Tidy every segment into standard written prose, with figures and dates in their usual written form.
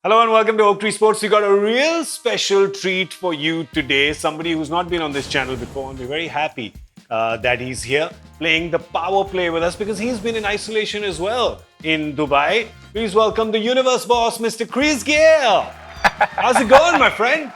Hello and welcome to Oaktree Sports. We got a real special treat for you today. Somebody who's not been on this channel before, and we're very happy that he's here playing the power play with us because he's been in isolation as well in Dubai. Please welcome the universe boss, Mr. Gayle. How's it going, my friend?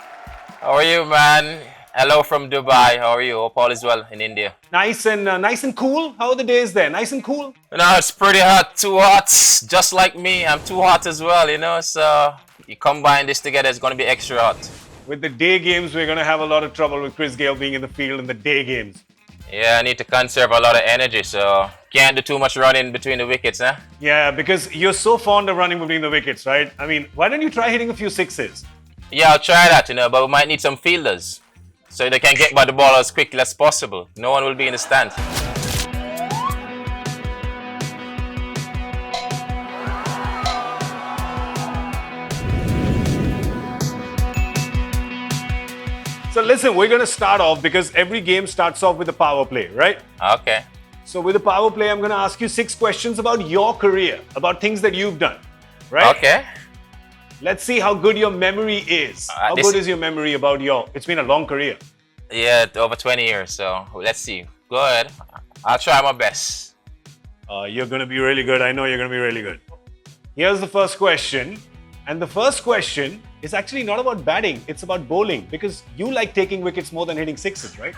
How are you, man? Hello from Dubai. How are you? Hope all is well in India. Nice and cool. How are the days there? Nice and cool. No, it's pretty hot. Too hot. Just like me, I'm too hot as well. So you combine this together, it's going to be extra hot. With the day games, we're going to have a lot of trouble with Gayle being in the field in the day games. Yeah, I need to conserve a lot of energy, so can't do too much running between the wickets, huh? Yeah, because you're so fond of running between the wickets, right? I mean, why don't you try hitting a few sixes? Yeah, I'll try that, but we might need some fielders so they can get by the ball as quickly as possible. No one will be in the stand. So listen, we're going to start off because every game starts off with a power play, right? Okay. So with the power play, I'm going to ask you 6 questions about your career, about things that you've done, right? Okay. Let's see how good your memory is. How good is your memory about it's been a long career. Yeah, over 20 years, so let's see. Go ahead. I'll try my best. You're going to be really good. I know you're going to be really good. Here's the first question. And the first question is actually not about batting. It's about bowling because you like taking wickets more than hitting sixes, right?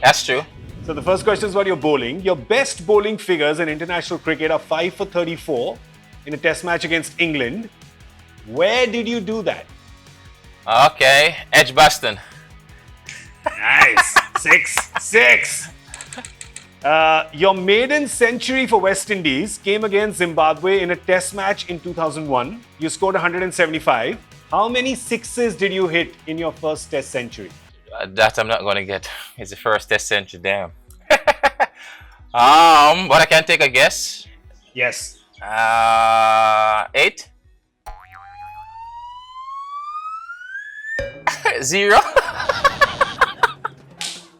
That's true. So the first question is about your bowling. Your best bowling figures in international cricket are 5 for 34 in a test match against England. Where did you do that? Okay, Edgbaston. Nice. 6. Your maiden century for West Indies came against Zimbabwe in a test match in 2001. You scored 175. How many sixes did you hit in your first test century? That I'm not going to get. It's the first test century, damn. But I can take a guess. Yes. 8? 0?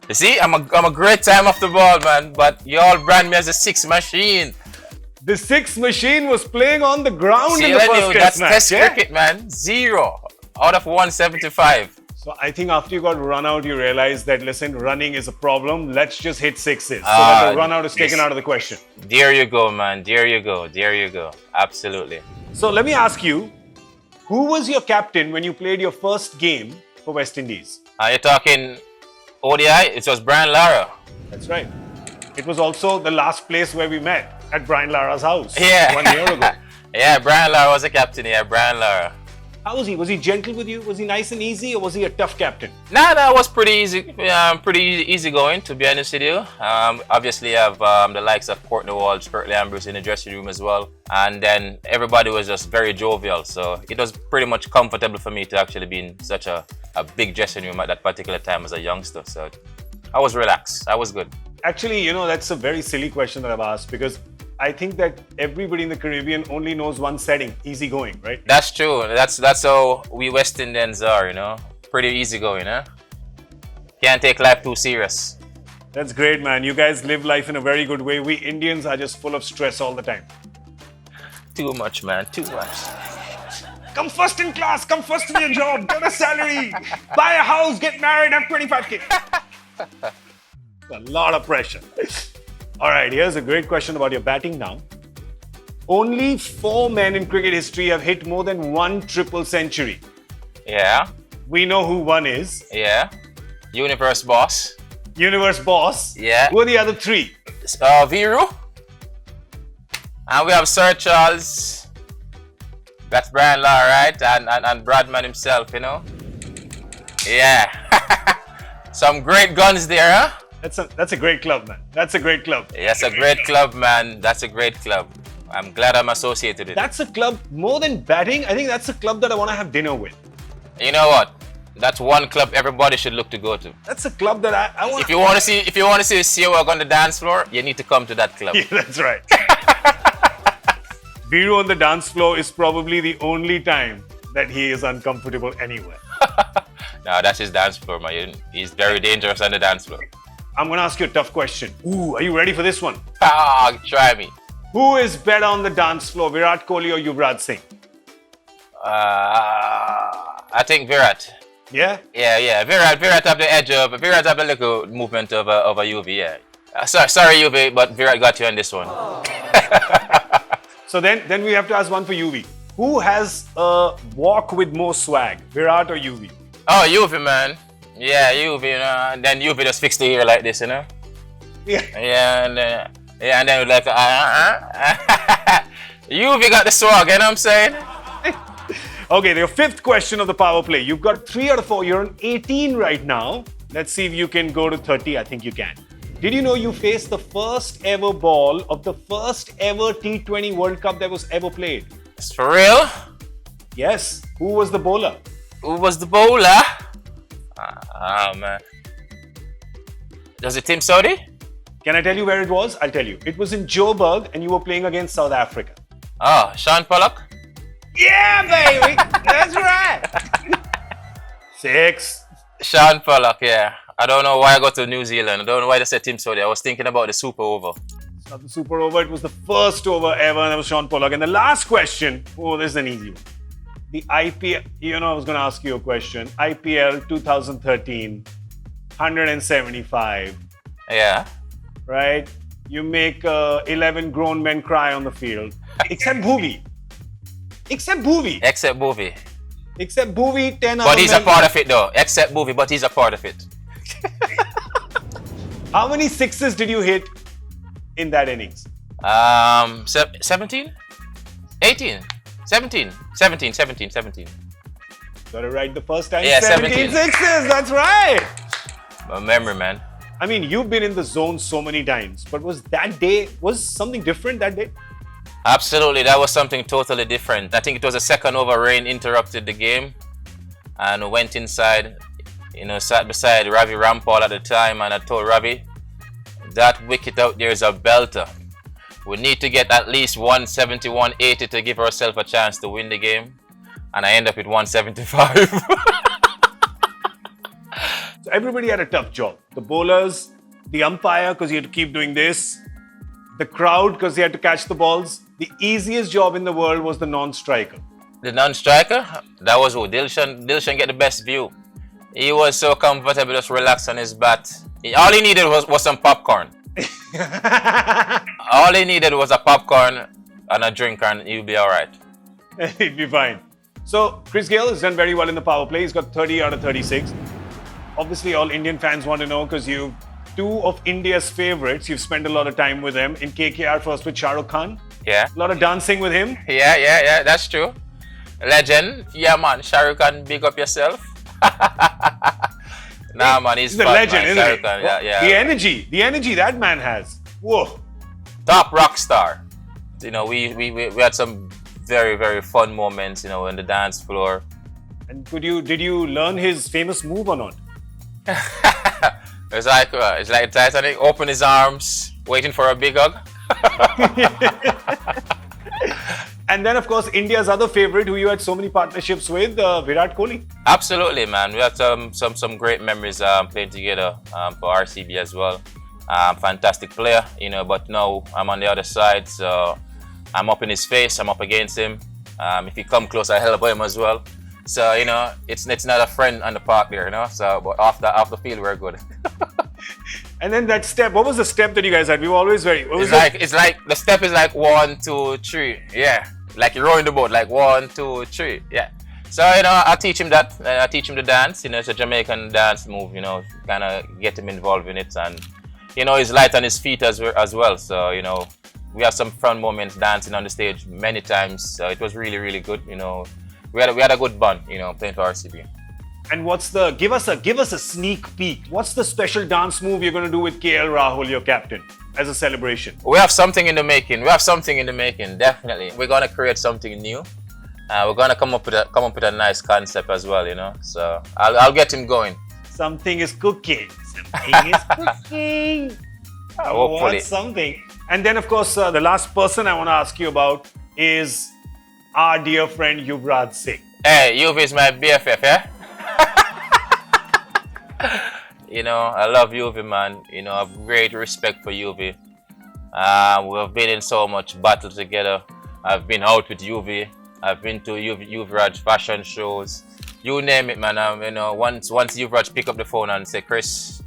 You see, I'm a great time off the ball, man, but you all brand me as a 6 machine. The 6 machine was playing on the ground See, in the first that's match. test cricket, man. 0 out of 175. So I think after you got run out, you realized that, listen, running is a problem. Let's just hit sixes. So that the run out is taken out of the question. There you go, man. There you go. There you go. Absolutely. So let me ask you, who was your captain when you played your first game for West Indies? Are you talking ODI? It was Brian Lara. That's right. It was also the last place where we met, at Brian Lara's house. Yeah. 1 year ago. Yeah, Brian Lara was the captain. Yeah, Brian Lara. How was he? Was he gentle with you? Was he nice and easy, or was he a tough captain? Nah, it was pretty easy. Pretty easy going, to be honest with you. Obviously, I have the likes of Courtney Walsh, Curtly Ambrose in the dressing room as well. And then everybody was just very jovial. So it was pretty much comfortable for me to actually be in such a big dressing room at that particular time as a youngster. So I was relaxed. I was good. Actually, that's a very silly question that I've asked because I think that everybody in the Caribbean only knows one setting, easygoing, right? That's true. That's how we West Indians are, Pretty easygoing, huh? Can't take life too serious. That's great, man. You guys live life in a very good way. We Indians are just full of stress all the time. Too much, man. Too much. Come first in class, come first in your job, get a salary, buy a house, get married, have 25K. A lot of pressure. All right, here's a great question about your batting now. Only 4 men in cricket history have hit more than 1 triple century. Yeah. We know who one is. Yeah. Universe boss. Universe boss. Yeah. Who are the other 3? Viru. And we have Sir Charles. That's Brian Law, right? And Bradman himself, Yeah. Some great guns there, huh? That's a great club, man. That's a great club. Yes, a great club, man. That's a great club. I'm glad I'm associated with it. That's a club, more than batting, I think that's a club that I want to have dinner with. You know what? That's one club everybody should look to go to. That's a club that I want. If you want to see Siwak on the dance floor, you need to come to that club. Yeah, that's right. Viru on the dance floor is probably the only time that he is uncomfortable anywhere. No, that's his dance floor, man. He's very dangerous on the dance floor. I'm going to ask you a tough question. Ooh, are you ready for this one? Try me. Who is better on the dance floor, Virat Kohli or Yuvraj Singh? I think Virat. Yeah? Yeah. Virat have the edge of. Virat have the little movement of a UV. Yeah. Sorry, UV, but Virat got you on this one. So then we have to ask one for UV. Who has a walk with more swag, Virat or UV? Oh, UV, man. Yeah, UV. You know, and then UV just fix the ear like this, you know. Yeah. And then like UV got the swag. You know what I'm saying? Okay, your fifth question of the power play. You've got 3 out of 4. You're on 18 right now. Let's see if you can go to 30. I think you can. Did you know you faced the first ever ball of the first ever T20 World Cup that was ever played? It's for real? Yes. Who was the bowler? Who was the bowler? Man. Was it Tim Saudi? Can I tell you where it was? I'll tell you. It was in Joburg and you were playing against South Africa. Oh, Sean Pollock? Yeah, baby! That's right! 6. Sean Pollock, yeah. I don't know why I got to New Zealand. I don't know why they said Tim Saudi. I was thinking about the Super Over. It's not the Super Over. It was the first over ever, and that was Sean Pollock. And the last question. Oh, this is an easy one. The IPL. You know, I was going to ask you a question. IPL 2013, 175. Yeah. Right? You make 11 grown men cry on the field. Except Bhuvi. Except Bhuvi. Except Bhuvi. Except Bhuvi, 10 But he's a part of it though. Except Bhuvi, but he's a part of it. How many sixes did you hit in that innings? 17? 18? 17. 17. Got it right the first time. Yeah, 17 sixes, that's right. My memory, man. I mean, you've been in the zone so many times, but was something different that day? Absolutely, that was something totally different. I think it was a second over, rain interrupted the game and went inside, you know, sat beside Ravi Rampal at the time, and I told Ravi, that wicket out there is a belter. We need to get at least 170, 180 to give ourselves a chance to win the game. And I end up with 175. So everybody had a tough job. The bowlers, the umpire, because he had to keep doing this, the crowd, because he had to catch the balls. The easiest job in the world was the non-striker. The non-striker, that was who? Dilshan get the best view. He was so comfortable, just relaxed on his bat. All he needed was some popcorn. All he needed was a popcorn and a drink, and he'll be all right. He'd be fine. So Chris Gayle has done very well in the power play. He's got 30 out of 36. Obviously, all Indian fans want to know because you two of India's favorites. You've spent a lot of time with them in KKR, first with Shah Rukh Khan. Yeah. A lot of dancing with him. Yeah, that's true. Legend. Yeah, man. Shah Rukh Khan, big up yourself. Nah, man, he's the fun, legend, man. isn't he? Khan, yeah. The energy that man has. Whoa. Top rock star. You know, we had some very, very fun moments, you know, in the dance floor. And did you learn his famous move or not? It's like Titanic, open his arms, waiting for a big hug. And then, of course, India's other favorite, who you had so many partnerships with, Virat Kohli. Absolutely, man. We had some great memories playing together for RCB as well. Fantastic player, you know. But now I'm on the other side, so I'm up in his face. I'm up against him. If he come close, I help him as well. So you know, it's not a friend on the park there, you know. So, but off the field, we're good. And then that step. What was the step that you guys had? We were always very. It's like the step is like 1, 2, 3. Yeah, like you're rowing the boat, like 1, 2, 3. Yeah. So you know, I teach him that. I teach him the dance. You know, it's a Jamaican dance move. You know, kind of get him involved in it, and you know, he's light on his feet as well. So you know, we have some fun moments dancing on the stage many times. So it was really, really good. You know, we had a good bond. You know, playing for RCB. And give us a sneak peek. What's the special dance move you're going to do with KL Rahul, your captain, as a celebration? We have something in the making. Definitely. We're going to create something new. We're going to come up with a nice concept as well, you know. So I'll get him going. Something is cooking. Something is cooking. Hopefully. What's something? And then, of course, the last person I want to ask you about is our dear friend Yuvraj Singh. Hey, Yuv is my BFF, yeah? You know, I love Yuvi, man. You know, I have great respect for Yuvi. We've been in so much battle together. I've been out with Yuvi. I've been to Yuvraj fashion shows. You name it, man. You know, once Yuvraj pick up the phone and say, Chris,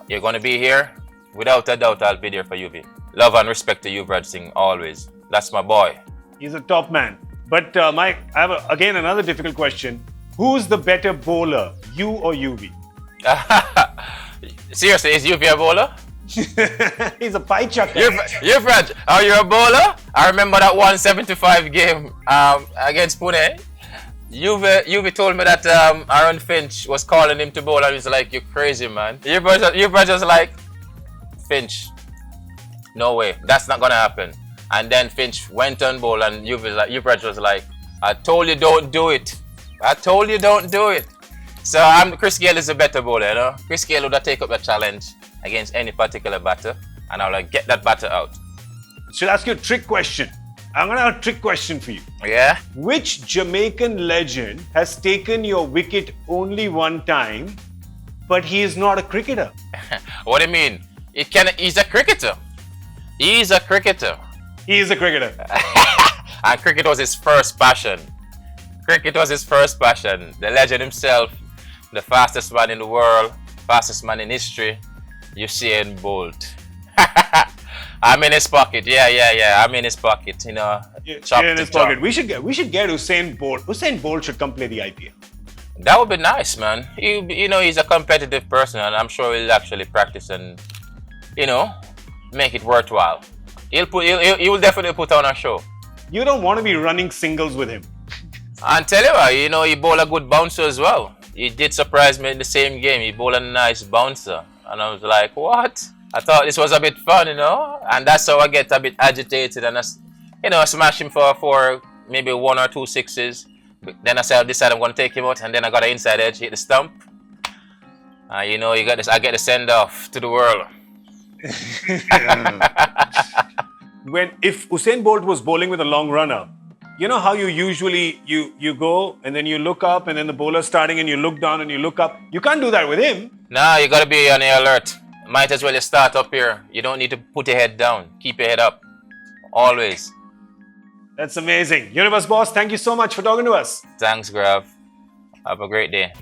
you're gonna be here. Without a doubt, I'll be there for UV. Love and respect to Yuvraj Singh always. That's my boy. He's a top man. But Mike, I have again another difficult question. Who's the better bowler, you or UV? Seriously, is UV a bowler? He's a pie chucker. Yuvraj, are you a bowler? I remember that 175 game against Pune. UV told me that Aaron Finch was calling him to bowl, and he's like, "You're crazy, man." Yuvraj was like, "Finch, no way, that's not gonna happen." And then Finch went on bowl, and Yuvraj was like, "I told you don't do it. I told you don't do it." So Chris Gayle is a better bowler, you know. Chris Gayle would have taken up the challenge against any particular batter, and I would like get that batter out. Should I ask you a trick question? I'm gonna have a trick question for you. Yeah. Which Jamaican legend has taken your wicket only one time, but he is not a cricketer? What do you mean? He's a cricketer. He's a cricketer. He is a cricketer. And cricket was his first passion. Cricket was his first passion. The legend himself, the fastest man in the world, fastest man in history, Usain Bolt. I'm in his pocket. Yeah. I'm in his pocket. You know, You're in his pocket. We should get Usain Bolt. Usain Bolt should come play the IPL. That would be nice, man. You know, he's a competitive person, and I'm sure he'll actually practice and, you know, make it worthwhile. He will definitely put on a show. You don't want to be running singles with him. And tell you what, you know, he bowled a good bouncer as well. He did surprise me in the same game. He bowled a nice bouncer, and I was like, what? I thought this was a bit fun, you know, and that's how I get a bit agitated and, you know, I smash him for maybe 1 or 2 sixes. But then I decided I'm going to take him out, and then I got an inside edge, hit the stump. You know, you got this. I get the send off to the world. If Usain Bolt was bowling with a long runner, you know how you usually you go and then you look up and then the bowler's starting and you look down and you look up. You can't do that with him. Nah, you got to be on the alert. Might as well you start up here. You don't need to put your head down. Keep your head up. Always. That's amazing. Universe Boss, thank you so much for talking to us. Thanks, Gaurav. Have a great day.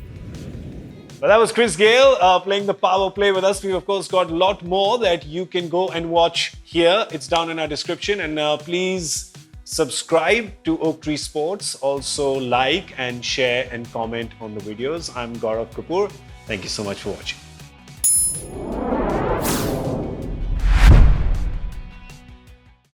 Well, that was Chris Gayle playing the power play with us. We've, of course, got a lot more that you can go and watch here. It's down in our description. And please subscribe to Oaktree Sports. Also like and share and comment on the videos. I'm Gaurav Kapur. Thank you so much for watching.